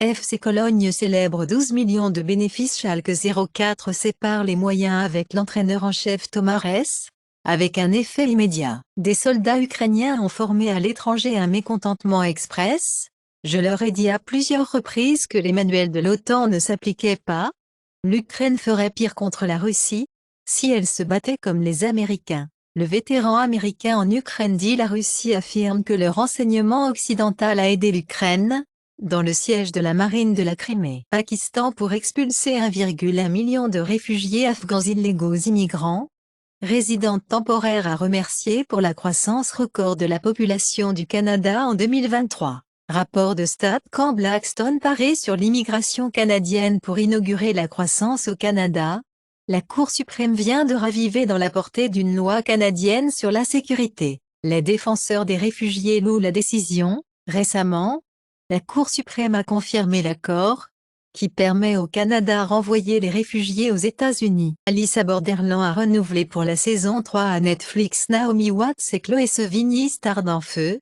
FC Cologne célèbre 12 millions de bénéfices. Schalke 04 sépare les moyens avec l'entraîneur en chef Thomas Ress, avec un effet immédiat. Des soldats ukrainiens ont formé à l'étranger un mécontentement express. Je leur ai dit à plusieurs reprises que les manuels de l'OTAN ne s'appliquaient pas. L'Ukraine ferait pire contre la Russie, si elle se battait comme les Américains. Le vétéran américain en Ukraine dit la Russie affirme que le renseignement occidental a aidé l'Ukraine dans le siège de la marine de la Crimée. Pakistan pour expulser 1,1 million de réfugiés afghans illégaux immigrants. Résidents temporaires à remercier pour la croissance record de la population du Canada en 2023. Rapport de Statcan Blackstone paraît sur l'immigration canadienne pour inaugurer la croissance au Canada. La Cour suprême vient de raviver dans la portée d'une loi canadienne sur la sécurité. Les défenseurs des réfugiés louent la décision. Récemment, la Cour suprême a confirmé l'accord, qui permet au Canada de renvoyer les réfugiés aux États-Unis. Alyssa Borderland a renouvelé pour la saison 3 à Netflix. Naomi Watts et Chloé Sevigny starent dans Feu.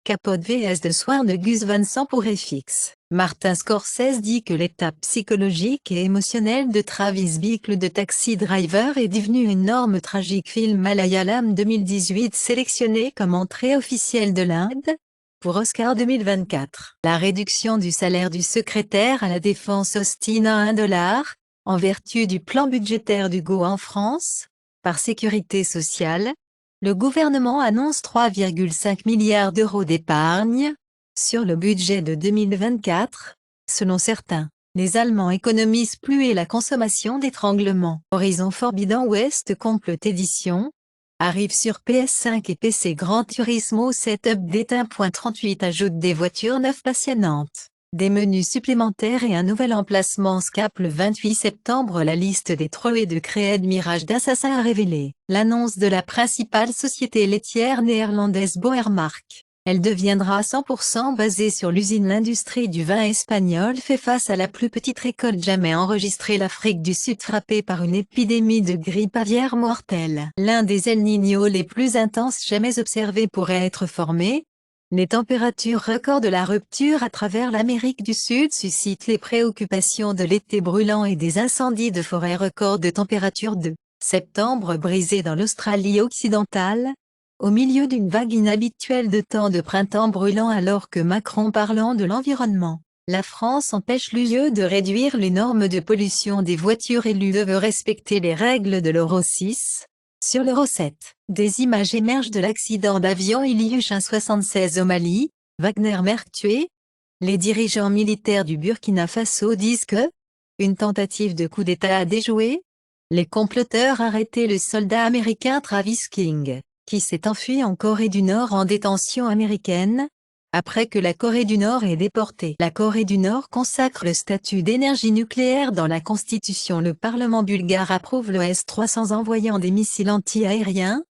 Capote vs de soir de Gus Van Sant pour FX. Martin Scorsese dit que l'état psychologique et émotionnel de Travis Bickle de Taxi Driver est devenu une norme tragique. Film Malayalam 2018 sélectionné comme entrée officielle de l'Inde pour Oscar 2024. La réduction du salaire du secrétaire à la défense Austin à $1, en vertu du plan budgétaire d'Hugo en France, par Sécurité sociale, le gouvernement annonce 3,5 milliards d'euros d'épargne sur le budget de 2024. Selon certains, les Allemands économisent plus et la consommation d'étranglement. Horizon Forbidden West Complot Edition arrive sur PS5 et PC. Gran Turismo 7 Update 1.38 ajoute des voitures neuves passionnantes, des menus supplémentaires et un nouvel emplacement SCAP le 28 septembre. La liste des trophées de Creed Mirage d'Assassin a révélé l'annonce de la principale société laitière néerlandaise Boermark. Elle deviendra 100% basée sur l'usine. L'industrie du vin espagnol fait face à la plus petite récolte jamais enregistrée. L'Afrique du Sud frappée par une épidémie de grippe aviaire mortelle. L'un des El Niño les plus intenses jamais observés pourrait être formé. Les températures records de la rupture à travers l'Amérique du Sud suscitent les préoccupations de l'été brûlant et des incendies de forêt. Record de température de septembre brisé dans l'Australie occidentale, au milieu d'une vague inhabituelle de temps de printemps brûlant. Alors que Macron parlant de l'environnement, la France empêche l'UE de réduire les normes de pollution des voitures et l'UE veut respecter les règles de l'Euro 6. Sur l'Euro 7, des images émergent de l'accident d'avion Ilyush 176 au Mali, Wagner Merc tué. Les dirigeants militaires du Burkina Faso disent que une tentative de coup d'État a déjoué. Les comploteurs arrêtés. Le soldat américain Travis King, qui s'est enfui en Corée du Nord en détention américaine, après que la Corée du Nord ait déporté. La Corée du Nord consacre le statut d'énergie nucléaire dans la Constitution. Le Parlement bulgare approuve le S-300 envoyant des missiles anti-aériens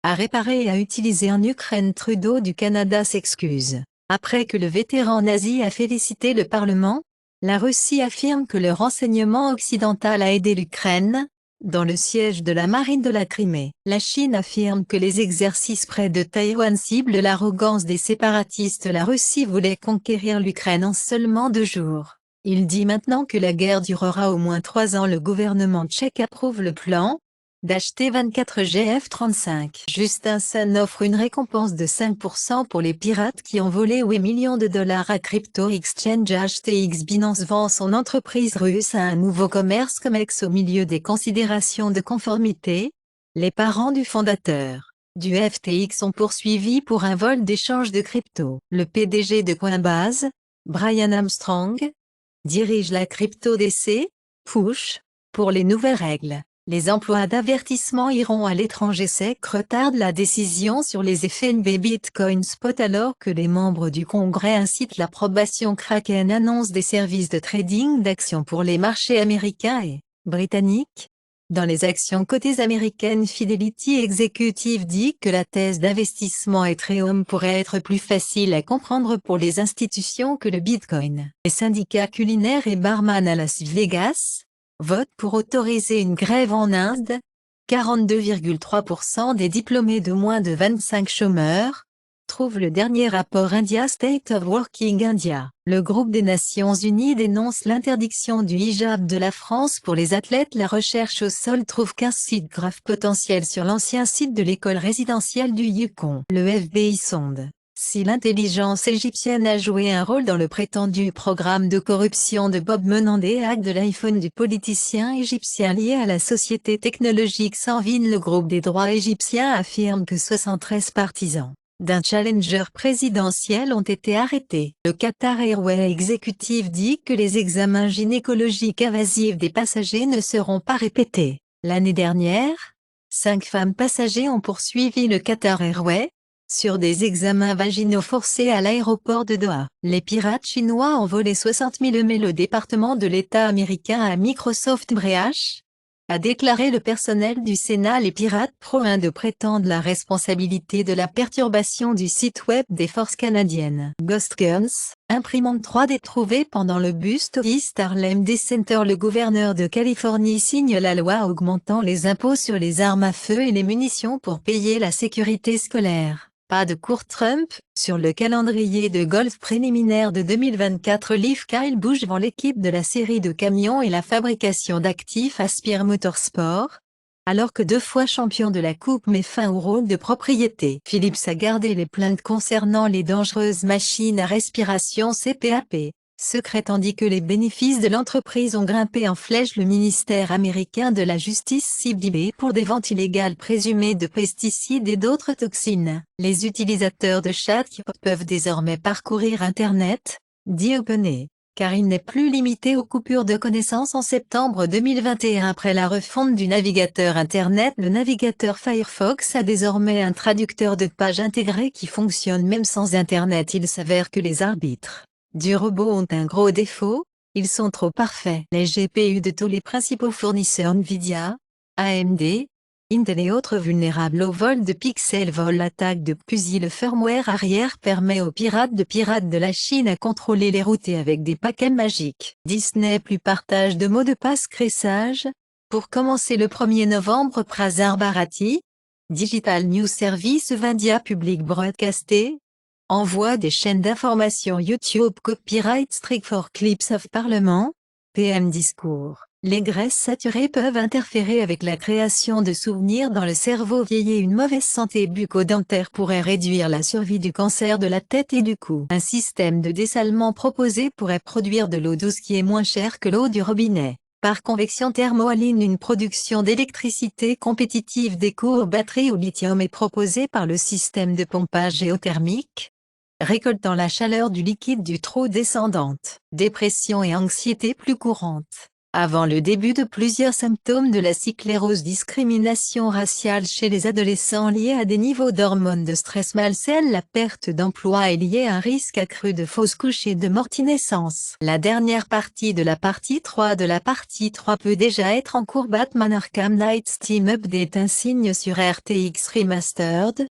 à réparer et à utiliser en Ukraine. Trudeau du Canada s'excuse. Après que le vétéran nazi a félicité le Parlement, la Russie affirme que le renseignement occidental a aidé l'Ukraine dans le siège de la marine de la Crimée. La Chine affirme que les exercices près de Taïwan ciblent l'arrogance des séparatistes. La Russie voulait conquérir l'Ukraine en seulement 2 jours. Il dit maintenant que la guerre durera au moins 3 ans. Le gouvernement tchèque approuve le plan d'acheter 24 GF-35. Justin Sun offre une récompense de 5% pour les pirates qui ont volé 8 millions de dollars à Crypto Exchange. HTX Binance vend son entreprise russe à un nouveau commerce COMEX au milieu des considérations de conformité. Les parents du fondateur du FTX sont poursuivis pour un vol d'échange de crypto. Le PDG de Coinbase, Brian Armstrong, dirige la crypto DC, Push, pour les nouvelles règles. Les emplois d'avertissement iront à l'étranger. SEC retarde la décision sur les FNB Bitcoin Spot alors que les membres du Congrès incitent l'approbation. Kraken annonce des services de trading d'actions pour les marchés américains et britanniques. Dans les actions cotées américaines, Fidelity Executive dit que la thèse d'investissement Ethereum pourrait être plus facile à comprendre pour les institutions que le Bitcoin. Les syndicats culinaires et barman à Las Vegas vote pour autoriser une grève en Inde. 42,3% des diplômés de moins de 25 chômeurs, trouve le dernier rapport India State of Working India. Le groupe des Nations Unies dénonce l'interdiction du hijab de la France pour les athlètes. La recherche au sol trouve 15 sites graves potentiels sur l'ancien site de l'école résidentielle du Yukon. Le FBI sonde si l'intelligence égyptienne a joué un rôle dans le prétendu programme de corruption de Bob Menendez, hack de l'iPhone du politicien égyptien lié à la société technologique Sanvin. Le groupe des droits égyptiens affirme que 73 partisans d'un challenger présidentiel ont été arrêtés. Le Qatar Airways exécutif dit que les examens gynécologiques invasifs des passagers ne seront pas répétés. L'année dernière, 5 femmes passagers ont poursuivi le Qatar Airways sur des examens vaginaux forcés à l'aéroport de Doha. Les pirates chinois ont volé 60 000 mais le département de l'État américain à Microsoft Breach, a déclaré le personnel du Sénat. Les pirates pro-Inde prétendent la responsabilité de la perturbation du site web des forces canadiennes. Ghost Guns, imprimante 3D trouvée pendant le buste au East Harlem Day Center. Le gouverneur de Californie signe la loi augmentant les impôts sur les armes à feu et les munitions pour payer la sécurité scolaire. Pas de cours Trump, sur le calendrier de golf préliminaire de 2024. Liv Kyle Busch vend l'équipe de la série de camions et la fabrication d'actifs Aspire Motorsport, alors que 2 fois champion de la coupe met fin au rôle de propriété. Philips a gardé les plaintes concernant les dangereuses machines à respiration CPAP. Secret tandis que les bénéfices de l'entreprise ont grimpé en flèche. Le ministère américain de la Justice cible eBay pour des ventes illégales présumées de pesticides et d'autres toxines. Les utilisateurs de ChatGPT peuvent désormais parcourir Internet, dit OpenAI, car il n'est plus limité aux coupures de connaissances. En septembre 2021, après la refonte du navigateur Internet, le navigateur Firefox a désormais un traducteur de page intégré qui fonctionne même sans Internet. Il s'avère que les arbitres du robot ont un gros défaut, ils sont trop parfaits. Les GPU de tous les principaux fournisseurs Nvidia, AMD, Intel et autres vulnérables au vol de pixels. L'attaque de Puzy. Le firmware arrière permet aux pirates de la Chine à contrôler les routers avec des paquets magiques. Disney+ partage de mots de passe crissage. Pour commencer le 1er novembre. Prasar Bharati, Digital News Service of India Public Broadcasting, envoi des chaînes d'information YouTube. Copyright Strike for Clips of Parlement, PM Discours. Les graisses saturées peuvent interférer avec la création de souvenirs dans le cerveau vieilli. Une mauvaise santé bucco-dentaire pourrait réduire la survie du cancer de la tête et du cou. Un système de dessalement proposé pourrait produire de l'eau douce qui est moins chère que l'eau du robinet. Par convection thermohaline, une production d'électricité compétitive des cours batteries au lithium est proposée par le système de pompage géothermique, récoltant la chaleur du liquide du trou descendante. Dépression et anxiété plus courantes. Avant le début de plusieurs symptômes de la sclérose. Discrimination raciale chez les adolescents liée à des niveaux d'hormones de stress malsaines. La perte d'emploi est liée à un risque accru de fausses couches et de mortinescence. La dernière partie de la partie 3 peut déjà être en cours. Batman Arkham Knight Steam Update. Un signe sur RTX Remastered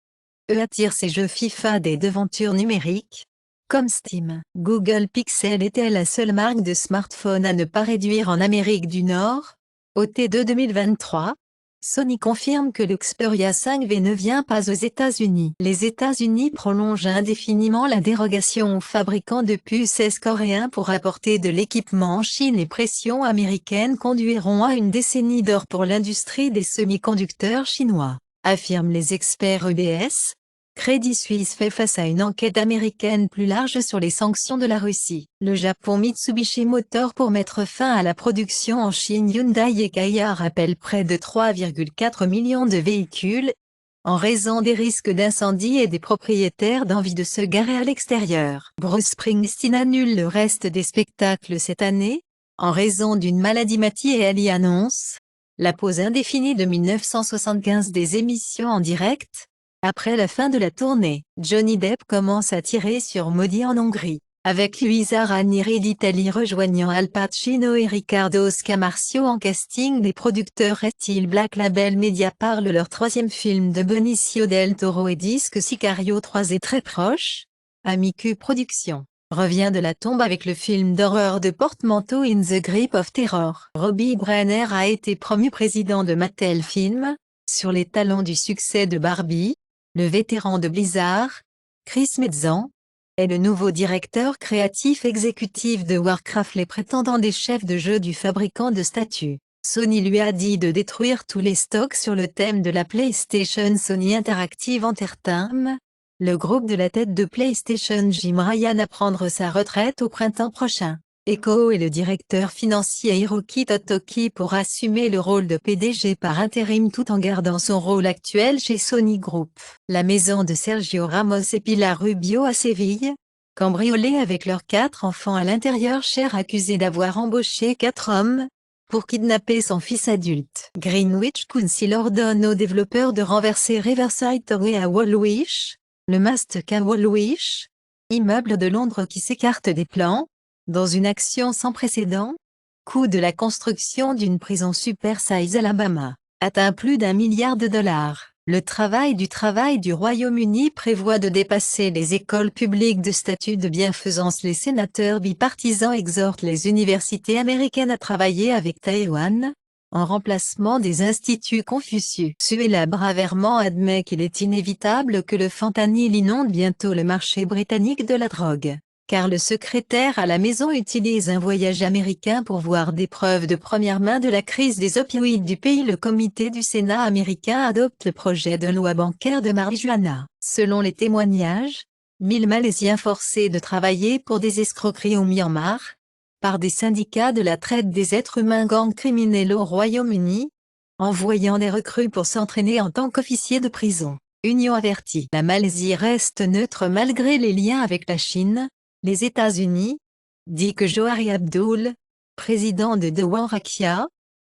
attire ces jeux FIFA des devantures numériques, comme Steam. Google Pixel était la seule marque de smartphone à ne pas réduire en Amérique du Nord. Au T2 2023, Sony confirme que le Xperia 5V ne vient pas aux États-Unis. Les États-Unis prolongent indéfiniment la dérogation aux fabricants de puces coréens pour apporter de l'équipement en Chine. Les pressions américaines conduiront à une décennie d'or pour l'industrie des semi-conducteurs chinois, affirment les experts UBS. Credit Suisse fait face à une enquête américaine plus large sur les sanctions de la Russie. Le Japon. Mitsubishi Motors pour mettre fin à la production en Chine. Hyundai et Kia rappellent près de 3,4 millions de véhicules, en raison des risques d'incendie et des propriétaires d'envie de se garer à l'extérieur. Bruce Springsteen annule le reste des spectacles cette année, en raison d'une maladie. Matty et Ali annoncent la pause indéfinie de 1975 des émissions en direct. Après la fin de la tournée, Johnny Depp commence à tirer sur Maudit en Hongrie, avec Luisa Ranieri d'Italie rejoignant Al Pacino et Riccardo Scamarcio en casting. Les producteurs Red Hill Black Label Media parlent leur 3e film de Benicio del Toro et disent que Sicario 3 est très proche. Amicu Productions revient de la tombe avec le film d'horreur de porte-manteau In the Grip of Terror. Robbie Brenner a été promu président de Mattel Films, sur les talons du succès de Barbie. Le vétéran de Blizzard, Chris Metzan est le nouveau directeur créatif exécutif de Warcraft, les prétendants des chefs de jeu du fabricant de statues. Sony lui a dit de détruire tous les stocks sur le thème de la PlayStation. Sony Interactive Entertainment, le groupe de la tête de PlayStation Jim Ryan, à prendre sa retraite au printemps prochain. Echo est le directeur financier Hiroki Totoki pour assumer le rôle de PDG par intérim tout en gardant son rôle actuel chez Sony Group. La maison de Sergio Ramos et Pilar Rubio à Séville, cambriolée avec leurs 4 enfants à l'intérieur, cher accusé d'avoir embauché 4 hommes pour kidnapper son fils adulte. Greenwich Council ordonne aux développeurs de renverser Riverside Tower à Woolwich, le Mastka Woolwich, immeuble de Londres qui s'écarte des plans, dans une action sans précédent. Coût de la construction d'une prison Super Size Alabama atteint plus d'1 milliard de dollars. Le travail du Royaume-Uni prévoit de dépasser les écoles publiques de statut de bienfaisance. Les sénateurs bipartisans exhortent les universités américaines à travailler avec Taïwan, en remplacement des instituts Confucius. Suella Braverman admet qu'il est inévitable que le fentanyl inonde bientôt le marché britannique de la drogue, car le secrétaire à la maison utilise un voyage américain pour voir des preuves de première main de la crise des opioïdes du pays. Le comité du Sénat américain adopte le projet de loi bancaire de marijuana. Selon les témoignages, 1000 Malaisiens forcés de travailler pour des escroqueries au Myanmar, par des syndicats de la traite des êtres humains, gangs criminels au Royaume-Uni, envoyant des recrues pour s'entraîner en tant qu'officiers de prison. Union avertie. La Malaisie reste neutre malgré les liens avec la Chine, les États-Unis, dit que Johari Abdul, président de Dewan Rakyat,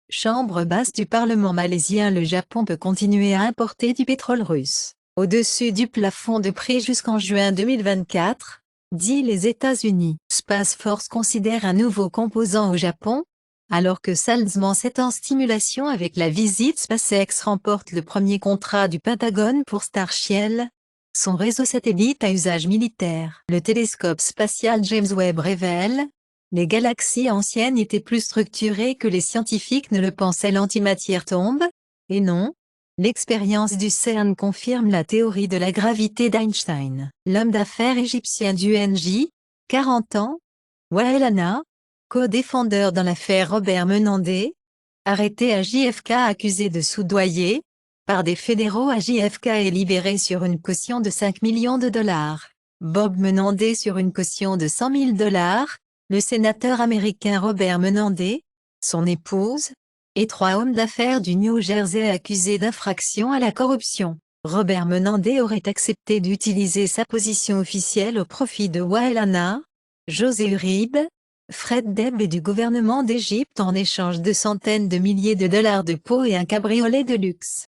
chambre basse du Parlement malaisien. Le Japon peut continuer à importer du pétrole russe au-dessus du plafond de prix jusqu'en juin 2024, dit les États-Unis. Space Force considère un nouveau composant au Japon, alors que Salzman est en stimulation avec la visite. SpaceX remporte le premier contrat du Pentagone pour Starshell, son réseau satellite à usage militaire. Le télescope spatial James Webb révèle: les galaxies anciennes étaient plus structurées que les scientifiques ne le pensaient. L'antimatière tombe, et non. L'expérience du CERN confirme la théorie de la gravité d'Einstein. L'homme d'affaires égyptien du NJ, 40 ans, Wael Anna, co-défendeur dans l'affaire Robert Menandé, arrêté à JFK accusé de soudoyer par des fédéraux à JFK, est libéré sur une caution de 5 millions de dollars. Bob Menandé sur une caution de 100 000 dollars, le sénateur américain Robert Menandé, son épouse, et 3 hommes d'affaires du New Jersey accusés d'infraction à la corruption. Robert Menandé aurait accepté d'utiliser sa position officielle au profit de Wael Anna, José Uribe, Fred Debb et du gouvernement d'Égypte en échange de centaines de milliers de dollars de pots et un cabriolet de luxe.